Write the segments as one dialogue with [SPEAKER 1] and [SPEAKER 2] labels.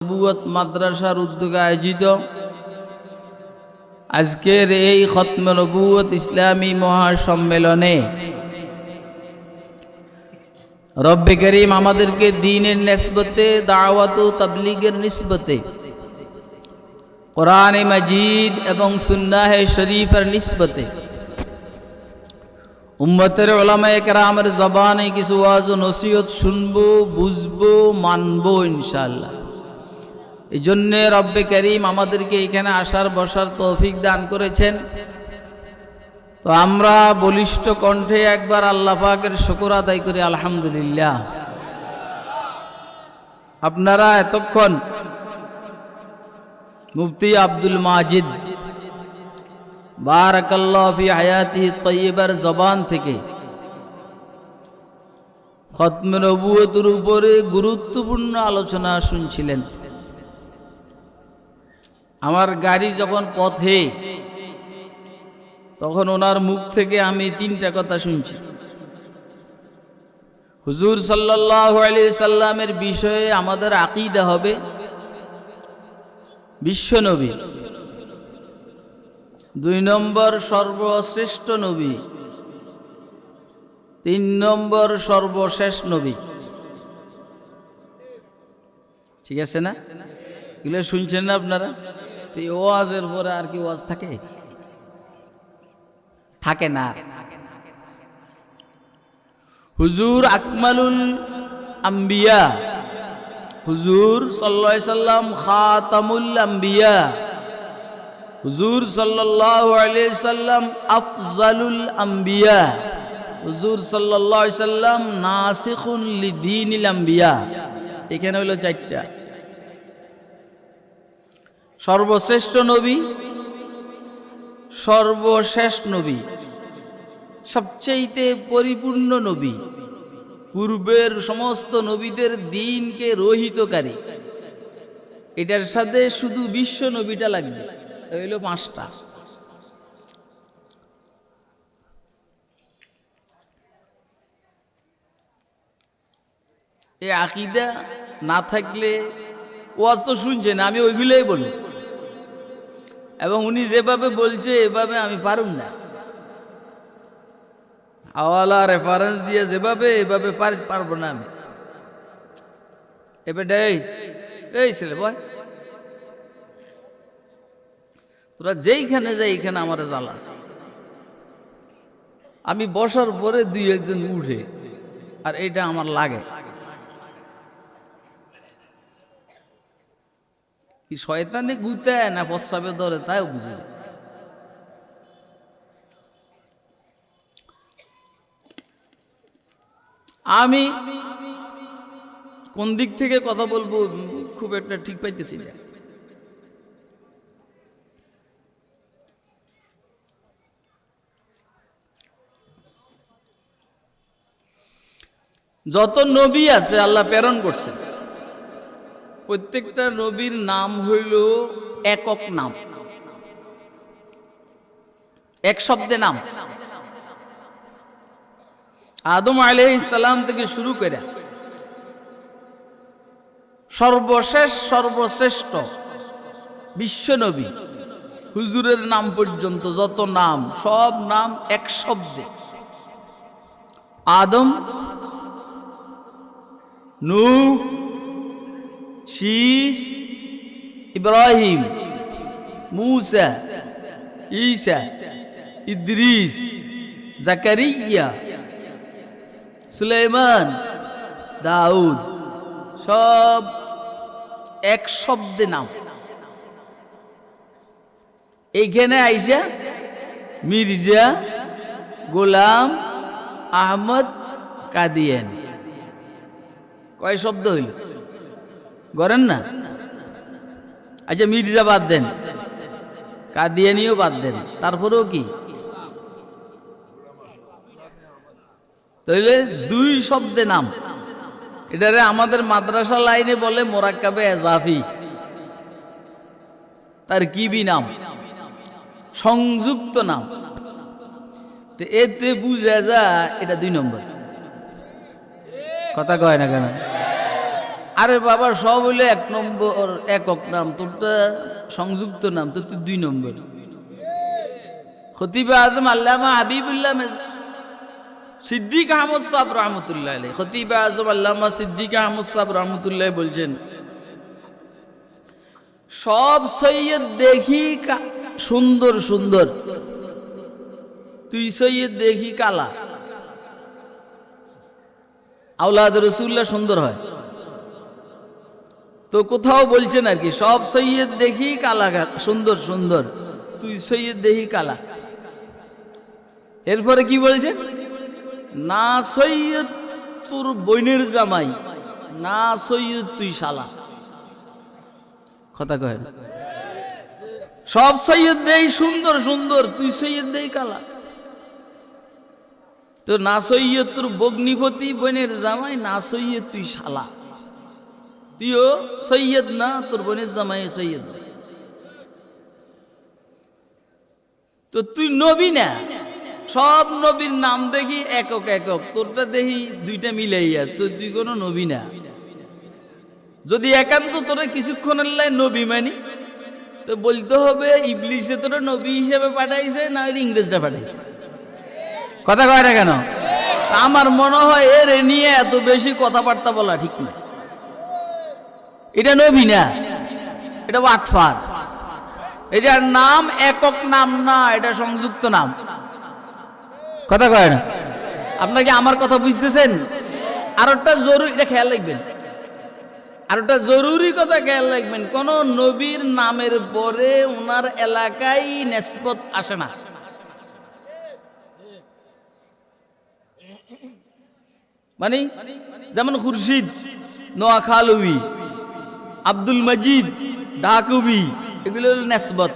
[SPEAKER 1] নবুয়ত মাদ্রাসার উদ্যোগে আয়োজিত আজকের এই খতমে নবুয়ত ইসলামী মহাসম্মেলনে রব্বে করিম আমাদেরকে দ্বীনের নিসবতে দাওয়াত ও তাবলীগের নিসবতে কোরআনে মাজিদ এবং সুন্নাহ শরীফের নিসবতে উম্মতের উলামায়ে কেরামের জবানে কিছু ওয়াজ ও নসিহত শুনবো, বুঝবো, মানবো ইনশাআল্লাহ। এই জন্য রব্বে করিম আমাদেরকে এখানে আসার বসার তৌফিক দান করেছেন। তো আমরা বলিষ্ঠ কণ্ঠে একবার আল্লাহ পাকের শুকর আদায় করি আলহামদুলিল্লাহ। আপনারা এতক্ষণ মুফতি আব্দুল মাজিদ বারাকাল্লাহু ফি হায়াতিহি তাইয়্যিবার জবান থেকে খতমে নবুয়তের উপরে গুরুত্বপূর্ণ আলোচনা শুনছিলেন। আমার গাড়ি যখন পথে, তখন ওনার মুখ থেকে আমি তিনটা কথা শুনছি। হুজুর সাল্লাল্লাহু আলাইহি সাল্লামের বিষয়ে আমাদের আকীদা হবে বিশ্বনবী, 2 নম্বর সর্বশ্রেষ্ঠ নবী, 3 নম্বর সর্বশেষ নবী। ঠিক আছে না? এগুলো শুনছেন না আপনারা? এই ওয়াজের পরে আর কি ওয়াজ থাকে? থাকে না। হুজুর আকমালুল আম্বিয়া, হুজুর সাল্লাল্লাহু আলাইহি সাল্লাম খাতামুল আম্বিয়া, হুজুর সাল্লাল্লাহু আলাইহি সাল্লাম আফজালুল আম্বিয়া, হুজুর সাল্লাল্লাহু আলাইহি সাল্লাম নাসিখুন লিদীনিল আম্বিয়া। এখানে হলো 4টা। সর্বশ্রেষ্ঠ নবী, সর্বশেষ নবী, সবচেয়ে পরিপূর্ণ নবী, পূর্বের সমস্ত নবীদের দ্বীনকে রহিতকারী। এটার সাথে শুধু বিশ্ব নবীটা লাগবে, হইল 5টা। এই আকীদা না থাকলে ওয়াজ তো শুনছেন, আমি ওইগুলোই বলি, এবং উনি যেভাবে বলছে এভাবে আমি পারুম না। হাওয়ালা রেফারেন্স দিয়ে যেভাবে এভাবে পারবো না আমি। এবার এই ছেলে বয়, তোরা যেইখানে যাই এইখানে আমার জ্বালাস। আমি বসার পরে 2-1 উঠে, আর এটা আমার লাগে। কি শয়তানে গুতায় না প্রস্রাবে ধরে তাইও বুঝে। আমি কোন দিক থেকে কথা বলবো খুব একটা ঠিক পাইতেছি না। যত নবী আছে আল্লাহ প্রেরণ করছে, প্রত্যেকটা নবীর নাম হইল একক নাম, এক শব্দে নাম। আদম আলাইহিস সালাম থেকে শুরু করে সর্বশেষ সর্বশ্রেষ্ঠ বিশ্ব নবী হুজুরের নাম পর্যন্ত যত নাম, সব নাম এক শব্দে। আদম, নূহ, শীস, ইব্রাহিম, মূসা, ঈসা, ইদ্রিস, জাকারিয়া, সুলাইমান, দাউদ, সব এক শব্দে নাম। এইখানে আইসা মির্জা গোলাম আহমদ কাদিয়ানী, কয় শব্দ হইল? করেন না? আচ্ছা মির্জা বাদ দেন, কাদিয়ানীও বাদ দেন, তারপরেও কি তাইলে 2 শব্দে নাম। এটারে আমাদের মাদ্রাসা লাইনে বলে মোরাক্কাবে এজাফি, তার কিবি নাম, সংযুক্ত নাম। তো এতে বুঝা যায় এটা 2 নম্বর। কথা কয় না কেন? আরে বাবা সব হইলে 1 নম্বর একক নাম, তোরটা সংযুক্ত নাম, তো তুই 2 নম্বর। খতিবে আজম আল্লামা হাবিবুল্লাহ সিদ্দিক আহমদ সাহেব রহমতুল্লাহ আলাইহি, খতিবে আজম আল্লামা সিদ্দিক আহমদ সাহেব রহমতুল্লাহ বলছেন, সব সৈয়দ দেখি সুন্দর সুন্দর, তুই সৈয়দ দেখি কালা। আওলাদ রাসূলুল্লাহ সুন্দর হয় তো কোথাও বলছেন আর কি, সব সৈয়দ দেখি কালা সুন্দর সুন্দর, তুই সৈয়দ দেখি কালা। এরপরে কি বলছেন, না সৈয়দ তোর বোনের জামাই, না সৈয়দ তুই শালা। কথা কয় না, সব সৈয়দ দেই সুন্দর সুন্দর, তুই সৈয়দ দেই কালা। তো না সৈয়দ তোর বগ্নিপতি বোনের জামাই, না সৈয়দ তুই শালা, তুইও সৈয়দ না, তোর বোনের জামাই সৈয়দ। তো তুই নবী না, সব নবীর নাম দেখি একক একক, তোরটা দেখি 2টা মিলাইয়া, তো তুই কোনো নবী না। যদি একান্ত তোরা কিছুক্ষণের লাই নবী মানি, তো বলতে হবে ইবলিসে তোরা নবী হিসেবে পাঠাইছে, না হলে ইংরেজরা পাঠাইছে। কথা কয় না কেন? আমার মনে হয় এর নিয়ে এত বেশি কথাবার্তা বলা ঠিক না। এটা নবী না, এটা বাটফার। এটার নাম একক নাম না, এটা সংযুক্ত নাম। কথা কয় না? আপনারা কি আমার কথা বুঝতেছেন? আর একটা জরুরি, এটা খেয়াল রাখবেন, আর একটা জরুরি কথা খেয়াল রাখবেন, কোন নবীর নামের পরে ওনার এলাকায় নিসবত আসে না। মানে যেমন খুরশিদ নোয়াখালী, আব্দুল মজিদ ঢাকুবি, এগুলো হল নিসবত।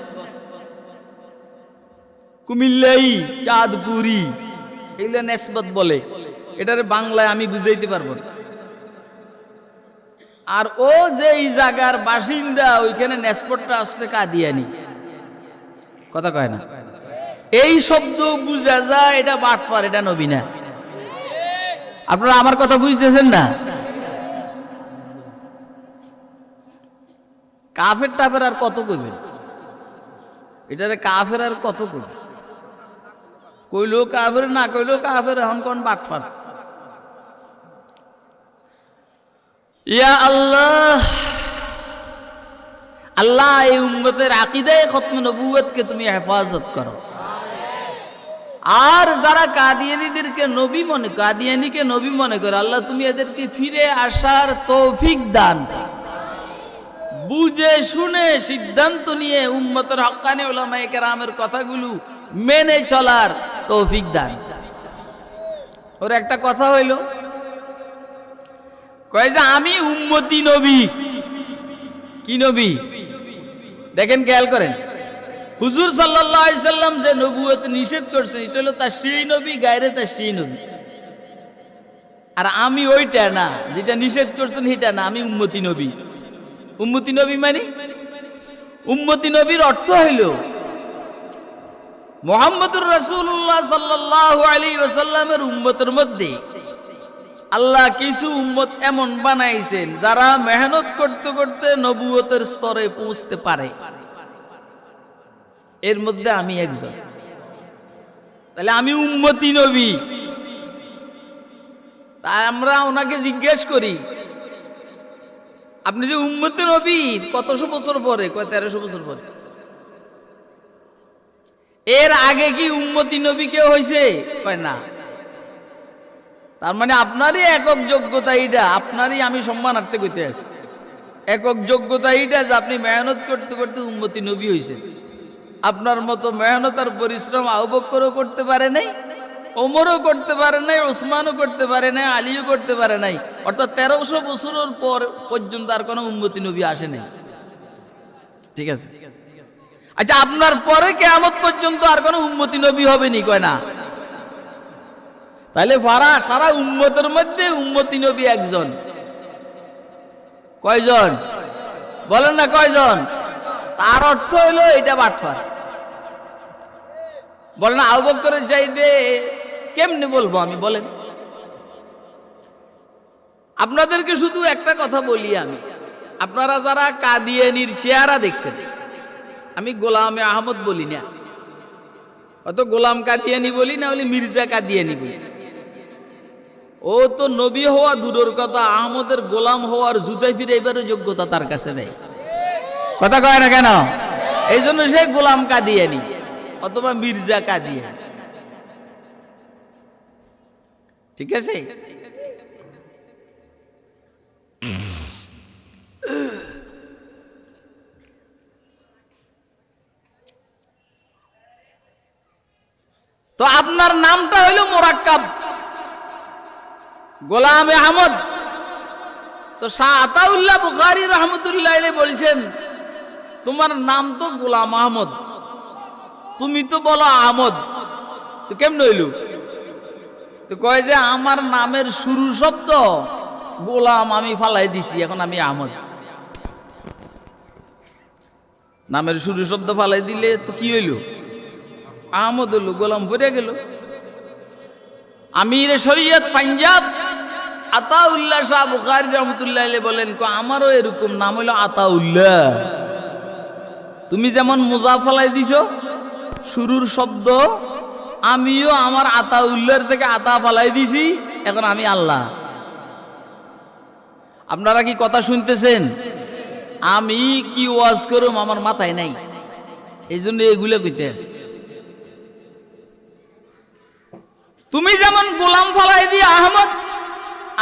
[SPEAKER 1] কুমিল্লাই, চাঁদপুরি, এগুলো নিসবত বলে। এটার বাংলায় আমি বুঝাইতে পারবো না। আর ও যে এই জায়গার বাসিন্দা, ওইখানে নিসবতটা আসছে কাদিয়ানি। কথা কয় না? এই শব্দ বুঝা যায় এটা বাটপার, এটা নবী না। আপনারা আমার কথা বুঝতেছেন না? কাফের টাফের আর কত কইবেন? এটারে কাফের আর কত কইবেন? কইলো কাফের, না কইলো কাফের, এখন কোন বাটপার। ইয়া আল্লাহ, আল্লাহ এই উম্মতের আকীদায়ে খতম নবুয়তকে তুমি হেফাজত করো। আর যারা কাদিয়ানীদেরকে নবী মনে, কাদিয়ানীকে নবী মনে করে, আল্লাহ তুমি এদেরকে ফিরে আসার তৌফিক দান, বুঝে শুনে সিদ্ধান্ত নিয়ে উম্মতের হক্কানি উলামায়ে কেরামের কথাগুলো মেনে চলার তৌফিক দান। ওর একটা কথা হইল, কয় যে আমি উম্মতি নবী। কি নবী? দেখেন, খেয়াল করেন, হুজুর সাল্লাল্লাহু আলাইহি সাল্লাম যে নবুয়ত নিষেধ করছেন, এটা হলো তাশরীঈ নবী, গায়রে তাশরীঈ নবী। আর আমি ওইটা না, যেটা নিষেধ করছেন সেটা না, আমি উম্মতি নবী। উম্মতি নবী মানে, উম্মতি নবীর অর্থ হইল মুহাম্মদুর রাসূলুল্লাহ সাল্লাল্লাহু আলাইহি ওয়াসাল্লামের উম্মতের মধ্যে আল্লাহ কিছু উম্মত এমন বানাইছেন যারা মেহনত করতে করতে নবুয়তের স্তরে পৌঁছতে পারে। এর মধ্যে আমি একজন। তাহলে আমি উম্মতি নবী। তাই আমরা ওনাকে জিজ্ঞেস করি, আপনি যে উম্মতি নবী কতশো বছর পরে? কয় 1300 বছর পরে। এর আগে কি উম্মতি নবী কেউ হয়েছে? কয় না। তার মানে আপনারই একক যোগ্যতা এইটা, আপনারই আমি সম্মানার্থে কইতে আছি। একক যোগ্যতা এইটা যে আপনি মেহনত করতে করতে উম্মতি নবী হয়েছে। আপনার মতো মেহনত আর পরিশ্রম আবু বকরও করতে পারে নাই, ওমরও করতে পারে নাই, ওসমানও করতে পারে নাই, আলীও করতে পারে নাই। অর্থাৎ 1300 বছরের পর পর্যন্ত আর কোনো উম্মতি নবী আসে নাই। ঠিক আছে? আচ্ছা, আপনার পরে কিয়ামত পর্যন্ত আর কোনো উম্মতি নবী হবে নি? কয় না। তাহলে সারা উম্মতের মধ্যে উম্মতি নবী একজন। কয়জন বলেন না? কয়জন? তার অর্থ হইলো এটা বাটপার। বলেন না, আবু বকরের চাইতে কেমনে বলবো আমি? বলেন, আপনাদেরকে শুধু একটা কথা বলি আমি, আপনারা যারা কাদিয়ানির চেহারা দেখছেন, আমি গোলামে আহমদ বলি না, অত গোলাম কাদিয়ানি বলি না, হলে মির্জা কাদিয়ানি বলি। ও তো নবী হওয়া দূরের কথা, আহমদের গোলাম হওয়ার জুতাই ফিরাইবারও যোগ্যতা তার কাছে নেই। কথা কয় না কেন? এই জন্য সে গোলাম কাদিয়ানি অথবা মির্জা কাদিয়ানি। ঠিক আছে? তো আপনার নামটা হইল মোরাক্কাব, গোলামে আহমদ। তো শাহ আতাউল্লাহ বুখারী রহমতুল্লাহ আলাইহি বলছেন, তোমার নাম তো গোলাম আহমদ, তুমি তো বলো আহমদ, তো কেমনে হইল? তো কয় যে আমার নামের শুরু শব্দ গোলাম আমি ফালাই দিছি, এখন আমি আহমদ। নামের শুরু শব্দ ফালাই দিলে তো কি হইল? আহমদ হইল, গোলাম ফিরে গেল। আমির শরীয়ত পাঞ্জাব আতাউল্লাহ শাহ বুখারী রহমতুল্লাহ আলাইহি বলেন, আমারও এরকম নাম হইল আতাউল্লাহ। তুমি যেমন মুজা ফালাই দিছো শুরুর শব্দ, আমিও আমার আতাউল্লাহর থেকে আতা ফালাই দিছি, এখন আমি আল্লাহ। আপনারা কি কথা শুনতেছেন? আমি কি ওয়াজ করুম আমার মাথায় নাই, এই জন্য এগুলো কইতে আছে। তুমি যেমন গোলাম ফালাই দিয়ে আহমদ,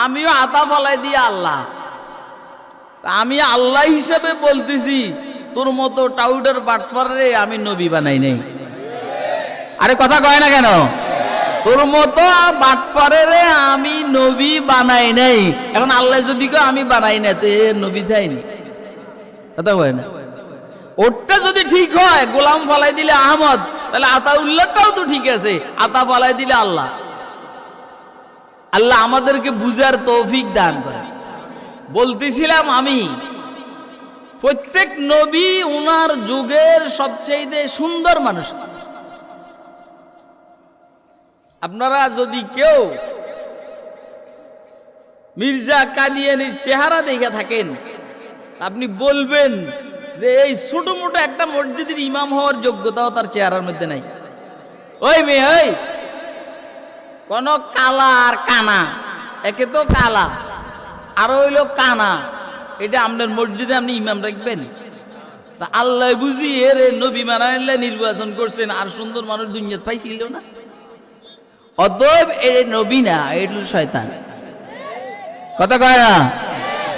[SPEAKER 1] আমিও আতা ফালাই দিয়ে আল্লাহ। আমি আল্লাহ হিসেবে বলতেছি, তোর মতো টাউডার বাটফারে আমি নবী বানাই নাই। আরে কথা কয় না কেন? তোর মতো বাটফারে আমি নবী বানাই নাই। এখন আল্লাহ যদি কয় আমি বানাই না, তো নবী থাইনি। কথা কয় না? ওরটা যদি ঠিক হয়, গোলাম ফালাই দিলে আহমদ, তাহলে আতাউল্লাহটাও তো ঠিক আছে, আতা ফালাই দিলে আল্লাহ। আল্লাহ আমাদেরকে বুঝার তৌফিক দান করে। বলতেছিলাম আমি, প্রত্যেক নবী উনার যুগের সবচেয়ে সুন্দর মানুষ। আপনারা যদি কেউ মির্জা কাদিয়ানির চেহারা দেখে থাকেন, আপনি বলবেন যে এই ছোট মোটো একটা মসজিদের ইমাম হওয়ার যোগ্যতাও তার চেহারার মধ্যে নাই। ওই মেয়ে, ওই কোন কালা আর কানা, একে তো কালা আর হইল কানা, এটা আপনার মসজিদে আপনি ইমাম রাখবেন? তা আল্লাহ বুঝি এর নবী মানাইলে নির্বাচন করছেন, আর সুন্দর মানুষ দুনিয়াতে পাইছিল না। অতএব এ নবী না, এটা শয়তান। কথা কয় না?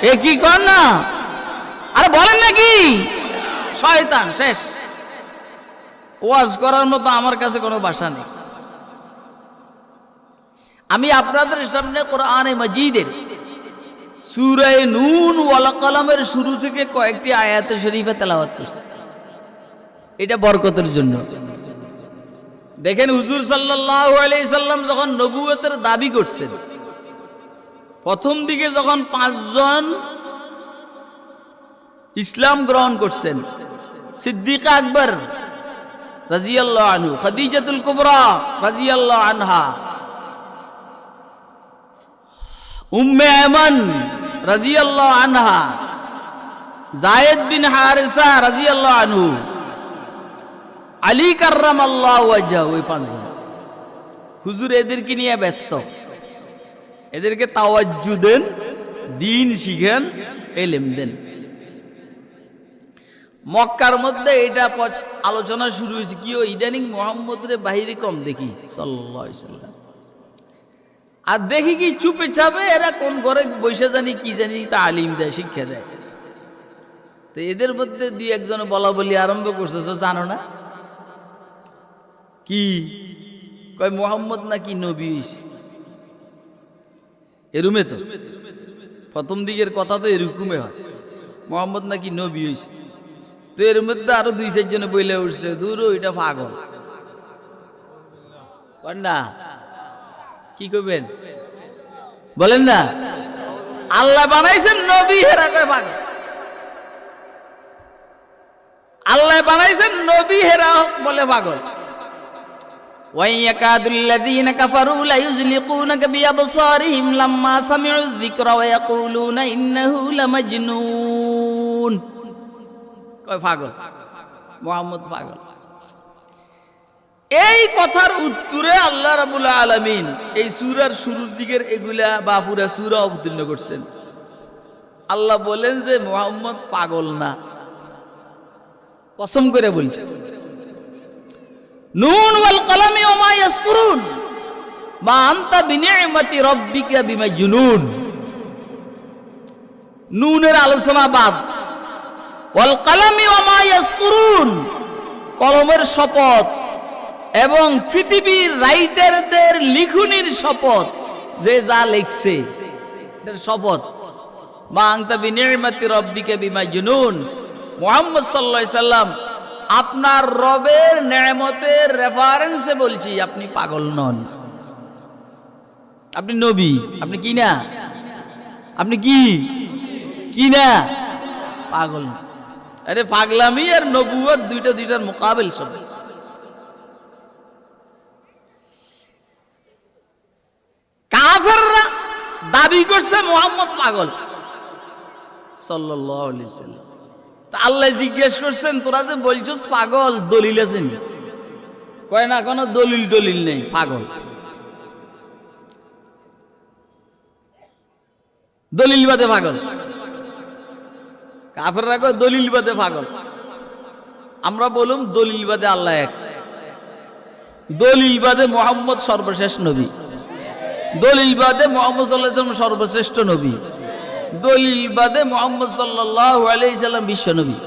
[SPEAKER 1] এ কি কর না? আরে বলেন নাকি? শয়তান শেষ। ওয়াজ করার মতো আমার কাছে কোনো ভাষা নেই। আমি আপনাদের সামনে কোরআনে মাজিদের সূরা নূন ওয়াল কলমের শুরু থেকে কয়েকটি আয়াতে শরীফে তেলাওয়াত করছি, এটা বরকতের জন্য। দেখেন, হুজুর সাল্লাল্লাহু আলাইহি সাল্লাম যখন নবুয়তের দাবি করছেন, প্রথম দিকে যখন 5 জন ইসলাম গ্রহণ করছেন, সিদ্দিকা আকবর রাদিয়াল্লাহু আনহু, খাদিজাতুল কুবরা রাদিয়াল্লাহু আনহা, উম্মে আয়মান রাদিয়াল্লাহু আনহা, যায়েদ বিন হারিসা রাদিয়াল্লাহু আনহু, আলী কাররামাল্লাহু ওয়াজহু, ওই 5 জন হুজুর এদেরকে নিয়ে ব্যস্ত। এদেরকে তাওয়াজ্জু দেন, দ্বীন শিখেন, ইলম দেন। মক্কার মধ্যে এটা আলোচনা শুরু হয়েছে কি, ইদানিং মুহাম্মদের বাহিরে কম দেখি সাল্লাল্লাহু আলাইহি সাল্লাম, আর দেখি কি চুপে চাপে এরা কোন ঘরে বসে জানি কি জানি তালিম দেয়, শিক্ষা দেয়। তো এদের মধ্যে 2-1 বলা বলি আরম্ভ করছে, জানো না কি কয়, মুহাম্মদ নাকি নবী হইছে। এরুমে তো প্রথম দিকের কথা তো এরকমই হয়, মুহাম্মদ নাকি নবী হইছে। তো এর মধ্যে আরো 2-4 জন বইলে উঠছে, দূর এটা পাগল। না কি করবেন বলেন না? আল্লাহ বানাইছেন নবী, হেরা কয় পাগল। আল্লাহ বানাইছেন নবী, হেরা বলে পাগল। وَيَكَادُ الَّذِينَ كَفَرُوا لَيُزْلِقُونَكَ بِأَبْصَارِهِمْ لَمَّا سَمِعُوا الذِّكْرَ وَيَقُولُونَ إِنَّهُ لَمَجْنُونٌ। কয় পাগল, মুহাম্মদ পাগল। এই কথার উত্তরে আল্লাহ রাব্বুল আলামিন এই সূরার শুরুর দিকের এগুলা বা পুরা সূরা অবতীর্ণ করছেন। আল্লাহ বলেন যে মুহাম্মদ পাগল না, কসম করে বলছেন। নুন ওয়াল কলামি ওয়া মা ইয়াসতুরুন মা আনতা বিনি'মাতি রাব্বিকা বিমাজনুন। নুনের আলোচনা বাদ। ওয়াল কলামি ওয়া মা ইয়াসতুরুন, কলমের শপথ এবং পৃথিবীর রাইটারদের লিখনির শপথ, যে যা লিখছে এর শপথ। মা আনতা বিনি'মাতি রাব্বিকা বিমাজনুন। মুহাম্মদ সাল্লাল্লাহু আলাইহি সাল্লাম, আপনার রবের নেয়ামতের রেফারেন্সে বলছি, আপনি পাগল নন। আপনি নবী, আপনি কি না? আপনি কি না? পাগল না। আরে পাগলামি আর নবুয়ত দুইটার মোকাবেল শব্দ। কাফেররা দাবি করছে মুহাম্মদ পাগল সাল্লাল্লাহু আলাইহি ওয়াসাল্লাম। আল্লাহ জিজ্ঞেস করছেন, তোরা যে বলছিস পাগল, দলিল আছে নি? কয় না, কোনো দলিল নেই, পাগল। দলিল বাদে পাগল। কাফেররা কয় দলিল বাদে পাগল। আমরা বলুম দলিল বাদে আল্লাহ এক, দলিল বাদে মুহাম্মদ সর্বশেষ নবী, দলিল বাদে মুহাম্মদ সাল্লাল্লাহু আলাইহি ওয়াসাল্লাম সর্বশ্রেষ্ঠ নবী, দলিল বাদে মুহাম্মদ সাল্লাল্লাহু আলাইহি সাল্লাম বিশ্ব নবী।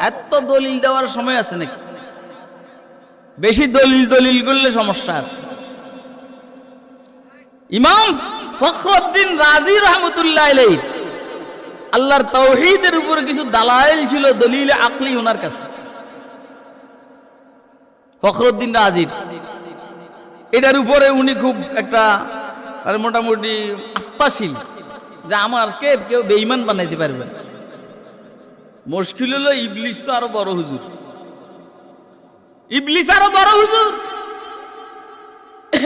[SPEAKER 1] এত দলিল দেওয়ার সময় আছে নাকি? বেশি দলিল করলে সমস্যা আছে। ইমাম ফখরুদ্দিন রাজি রাহমাতুল্লাহ আলাইহি, আল্লাহর তাওহীদের উপরে কিছু দালাইল ছিল, দলিল আকলি ওনার কাছে। ফখরুদ্দিন রাজির এটার উপরে উনি খুব একটা মোটামুটি আস্থাশীল, যে আমাকে কেউ বেঈমান বানাইতে পারবে না। মুশকিল হলো ইবলিস তো আরো বড় হুজুর, ইবলিস আরো বড় হুজুর।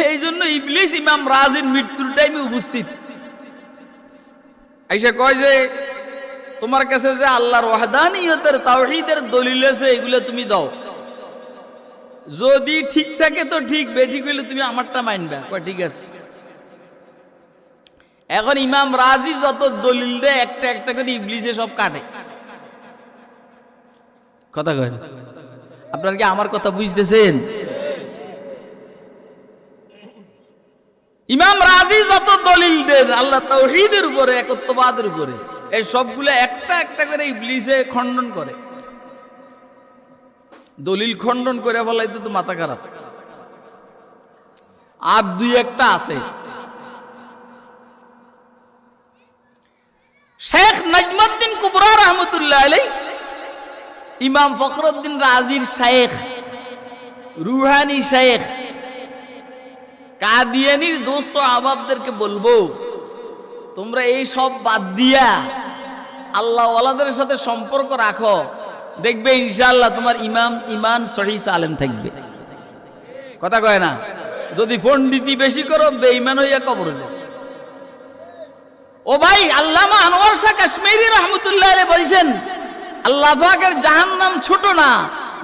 [SPEAKER 1] এই জন্য ইবলিস ইমাম রাজির মৃত্যুর টাইমে উপস্থিত, আইসা কয় যে তোমার কাছে যে আল্লাহর ওয়াহদানিয়তের তাওহীদের দলিল আছে, এগুলো তুমি দাও। যদি ঠিক থাকে তো ঠিক, বেঠিক হইলে তুমি আমারটা মানবা। কয় ঠিক আছে। এখন ইমাম রাজি যত দলিল দেয়, একটা একটা করে ইবলিসে সব কাটে। কথা কয়, আপনারা কি আমার কথা বুঝতেছেন? ইমাম রাজি যত দলিল দেন আল্লাহ তাওহীদের উপরে, একত্ববাদের উপরে, এই সবগুলো একটা একটা করে ইবলিসে খণ্ডন করে। দলিল খণ্ডন করে ফলাইতে তো মাথা খারাপ। আর দুই একটা আছে। শেখ নাজমুদ্দিন কুবরা রহমতুল্লাহ আলাইহি, ইমাম ফখরুদ্দিন রাজির শেখ, রুহানি শেখ, কাদিয়ানির দোস্ত আহবাবদেরকে বলবো, তোমরা এই সব বাদ দিয়া আল্লাহ ওয়ালাদের সাথে সম্পর্ক রাখো, দেখবে ইনশাআল্লাহ তোমার ইমান সহিহ সালেম থাকবে। কথা কয় না? যদি পণ্ডিতি বেশি করো, বেঈমান হইয়া কবরে যাও। ও ভাই, আল্লামা আনোয়ার শাহ কাশ্মীরি রহমতুল্লাহ আলাইহি বলছেন, আল্লাহ পাকের জাহান্নাম ছোট না,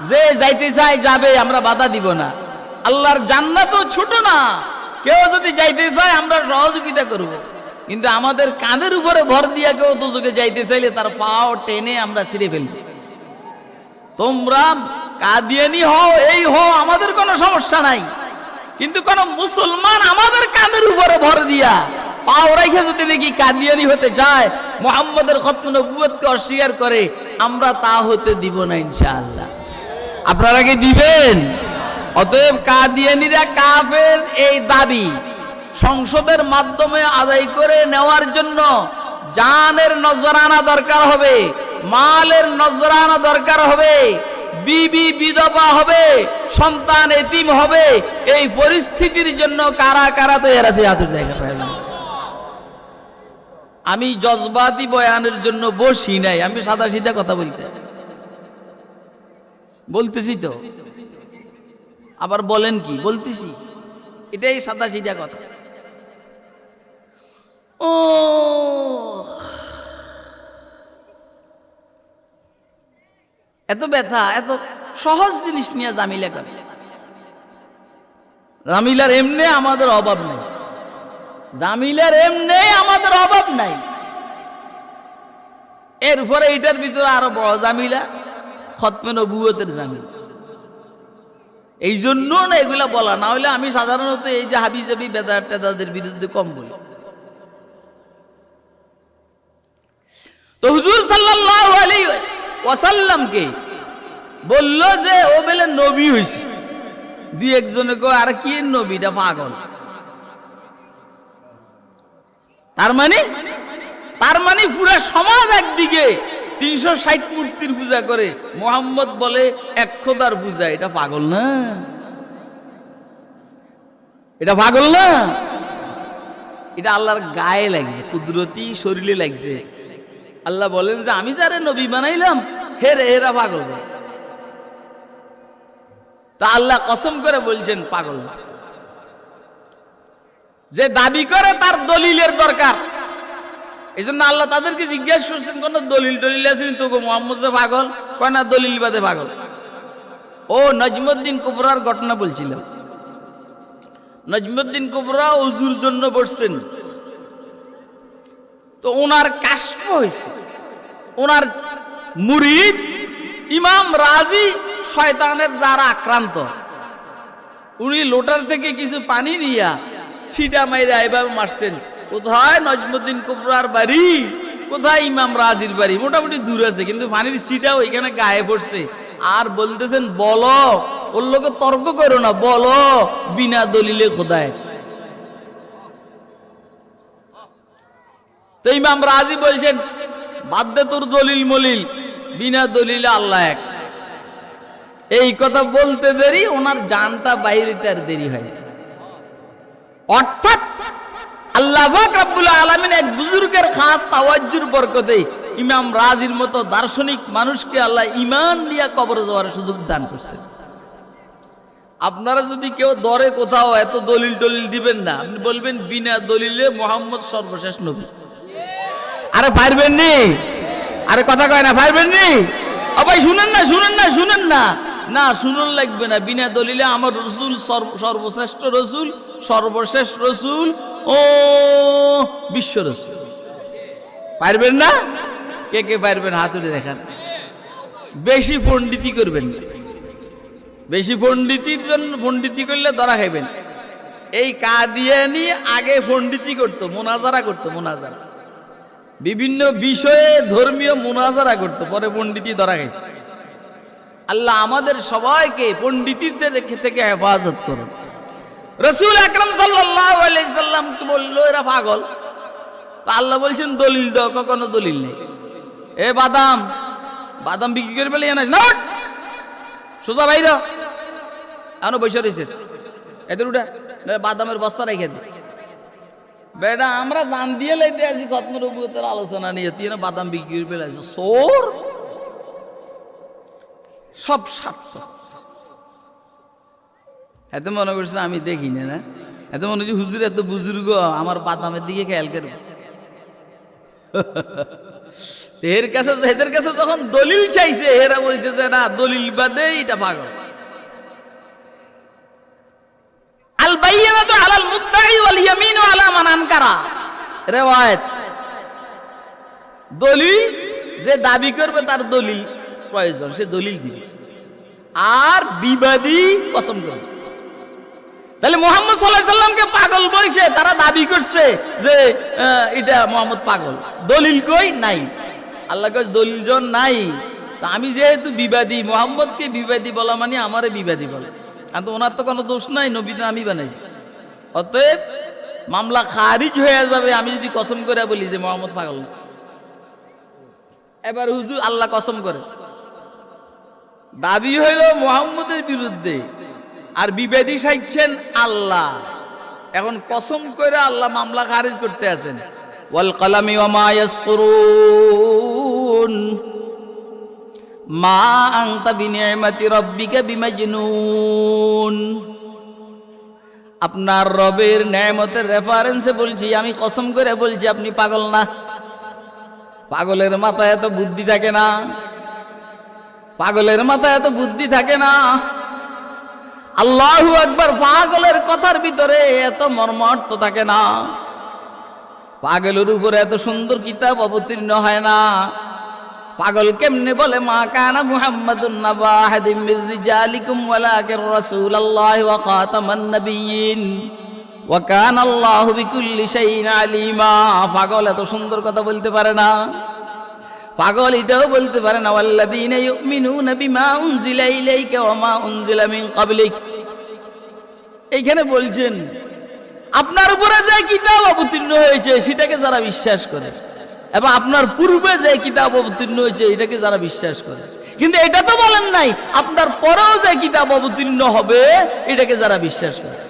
[SPEAKER 1] যে যাইতে চায় যাবে, আমরা বাধা দিব না। আল্লাহর জান্নাতও ছোট না, কেউ যদি যাইতে চায় আমরা সহযোগিতা করব। কিন্তু আমাদের কাঁধের উপরে ভর দিয়া কেউ দোজখে যাইতে চাইলে তার পাও টেনে আমরা ছিঁড়ে ফেলব। তোমরা কাদিয়ানি হও, এই হও, আমাদের কোনো সমস্যা নাই, কিন্তু কোন মুসলমান আমাদের কাঁধের উপরে ভর দিয়া পাও রাইখা যদি দেখি কাদিয়ানি হতে যায়, মুহাম্মদের খতম নবুয়তকে অস্বীকার করে, আমরা তা হতে দিব না ইনশাআল্লাহ। আপনারা কি দিবেন? অতএব কাদিয়ানিরা কাফের এই দাবি সংসদের মাধ্যমে আদায় করে নেওয়ার জন্য জানের নজরানা দরকার হবে, মালের নজরানা দরকার হবে, বিবি বিধবা হবে, সন্তান এতিম হবে। এই পরিস্থিতির জন্য কারা কারা তৈরি আছে হাতের জায়গা পায় না। আমি জজবাতি বয়ানের জন্য বসি নাই, আমি সাদা সিধা কথা বলতেছি তো। আবার বলেন কি? বলতেছি, এটাই সাদা সিধা কথা। ও এত ব্যথা, এত সহজ জিনিস নিয়ে জামিলা করে। জামিলার এমনি আমাদের অভাব নাই, জামিলার এমনি আমাদের অভাব নাই। এরপরে এটার ভিতরে আরো বড় জামিলা, খতমে নবুয়তের জামিলা। এই জন্য না এগুলা বলা, না হলে আমি সাধারণত এই যে হাবি জাবি বেদাত টেদাদের বিরুদ্ধে কম বলি। তো হুজুর সাল্লাল্লাহু আলাইহি ওয়াসাল্লামকে বলল যে ও বেলে নবী হইছে। দুই একজনে কয় আর কি নবীটা পাগল। তার মানে পুরা সমাজ একদিকে 360 মূর্তির পূজা করে, মোহাম্মদ বলে এক খোদার পূজা। এটা পাগল না? এটা পাগল না? এটা আল্লাহর গায়ে লাগছে, কুদরতি শরীরে লাগছে। আল্লাহ বলেন যে আমি যারে নবী বানাইলাম হেরা পাগল। তা আল্লাহ কসম করে বলছেন পাগল। যে দাবি করে তার দলিলের দরকার, এই জন্য আল্লাহ তাদেরকে জিজ্ঞাসা করছেন কোন দলিল আছে তো মোহাম্মদ যে পাগল? কয় না, দলিল বাদে পাগল। ও নজমুদ্দিন কুবরার ঘটনা বলছিলাম। নজমুদ্দিন কুবরা ওযুর জন্য বসছেন, তো ওনার কাশফ হয়েছে। ওনার মুরিদ ইমাম রাজি শয়তানের দ্বারা আক্রান্ত। উনি লোটার থেকে কিছু পানি নিয়া সিটা মাইরা এভাবে মারছেন। কোথায় নজমুদ্দিন কুবরার বাড়ি, কোথায় ইমাম রাজির বাড়ি, মোটামুটি দূর আছে, কিন্তু পানির সিটাও এখানে গায়ে পড়ছে। আর বলতেছেন বলো, ওর লোকে তর্ক করো না, বলো বিনা দলিলে খোদায়। তো ইমাম রাজি বলছেন বাদ দে তোর দলিল মলিল, বিনা দলিলে আল্লাহ এক। এই কথা বলতে দেরি ওনার জানটা বাইরে তার দেরি হয়। অর্থাৎ আল্লাহ পাক রব্বুল আলামিন এক বুজুর্গের খাস তাওয়াজ্জুর বরকতে ইমাম রাজির মতো দার্শনিক মানুষকে আল্লাহ ঈমান নিয়ে কবরে যাওয়ার সুযোগ দান করছেন। আপনারা যদি কেউ দরে কোথাও এত দলিল টলিল দিবেন না, আপনি বলবেন বিনা দলিলে মুহাম্মদ সর্বশেষ নবী। আরে পারবেন নি? আরে কথা কয় না, পারবেন নি? ভাই শুনেন না না, শুনুন লাগবে না। বিনা দলিলে আমার রসুল সর্বশ্রেষ্ঠ রসুল, সর্বশেষ রসুল, ও বিশ্ব রসুল। পারবেন না? কে কে পারবেন হাত উঠে দেখান। বেশি পণ্ডিতি করবেন না, বেশি পণ্ডিতি করলে ধরা খাইবেন। এই কাদিয়ানি আগে পণ্ডিতি করতো, মোনাজারা করতো, মোনাজারা বিভিন্ন বিষয়ে ধর্মীয় মোনাজারা করতো, পরে পণ্ডিতি ধরা খাইছে। আল্লাহ আমাদের সবাইকে পণ্ডিতিদের থেকে হেফাজত করুন। রাসূল আকরাম সাল্লাল্লাহু আলাইহি সাল্লাম কে বললো এরা পাগল। তা আল্লাহ বলছেন দলিল দাও, কখনো দলিল নেই। এ বাদাম বিক্রি করে ফেলে না, সোজা বাইরে এখনো বসে রয়েছে, এদের উঠা বাদামের বস্তা রেখে দে। বেটা আমরা জান দিয়ে লাইতে আছি খতমে নবুয়তের আলোচনা নিয়ে, তুই না বাদাম বিক্রি করে ফেলে সোর। সব স্বার্থ। এত মনে করছে আমি দেখি না, এত মনে হচ্ছে হুজুর এত বুজুর্গ আমার বাদামের দিকে খেয়াল করবে। এর কাছে যখন দলিল চাইছে, এরা বলছে যে না দলিল বাদে এটা পাগল। আল বাইয়িনাতু আলাল মুদ্দাই ওয়াল ইয়ামিনু আলা মান আনকারা। রিওয়ায়াত, দলিল যে দাবি করবে তার দলিল প্রয়োজন, সে দলিল দিবে। আর বিবাদী কসম করবে। তাহলে মুহাম্মদ সাল্লাল্লাহু আলাইহি সাল্লামকে পাগল বলছে, তারা দাবি করছে যে এটা মুহাম্মদ পাগল। দলিল কই? নাই। আল্লাহ কয় দলিল জন নাই। তা আমি যেহেতু বিবাদী, মুহাম্মদকে বিবাদী বলা মানে আমারে বিবাদী বলে। কিন্তু ওনার তো কোনো দোষ নাই, নবীটা আমি বানাইছি। অতএব মামলা খারিজ হয়ে যাবে আমি যদি কসম করে বলি যে মুহাম্মদ পাগল। এবার হুজুর আল্লাহ কসম করে দাবি হইল মুহাম্মদের বিরুদ্ধে, আর বিবাদী সাইছেন আল্লাহ। এখন কসম করে আল্লাহ মামলা খারিজ করতে আছেন। ওয়াল কলামি ওয়া মা ইয়াসতুরুন, মা আনতা বিনিআমাতি রাব্বিকা বিমাজনুন। আপনার রবের নেয়ামতের রেফারেন্সে বলছি, আমি কসম করে বলছি আপনি পাগল না। পাগলের মাথায় এত বুদ্ধি থাকে না, পাগলের মাথায় এত বুদ্ধি থাকে না। আল্লাহু আকবার, পাগলের কথার ভিতরে এত মর্মার্থ থাকে না। পাগলের উপরে এত সুন্দর কিতাব অবতীর্ণ হয় না। পাগল কেমনে বলে মা কানা মুহাম্মাদুন নাবা আহাদিম মির রিজালিকুম ওয়ালাকিন রাসূলুল্লাহি ওয়া খাতামান নাবিয়্যিন ওয়া কানা আল্লাহু বিকুল্লি শাইইন আলিমা। পাগল এত সুন্দর কথা বলতে পারে না। পাগল এটাও বলতে পারে না ওয়াল্লাযীনা ইউমিনুনা বিমা উনজিলা ইলাইকা ওয়া মা উনজিলা মিন ক্বাবলিক। এইখানে বলছেন আপনার উপরে যে কিতাব অবতীর্ণ হয়েছে সেটাকে যারা বিশ্বাস করে, এবং আপনার পূর্বে যে কিতাব অবতীর্ণ হয়েছে এটাকে যারা বিশ্বাস করে। কিন্তু এটা তো বলেন নাই আপনার পরেও যে কিতাব অবতীর্ণ হবে এটাকে যারা বিশ্বাস করে।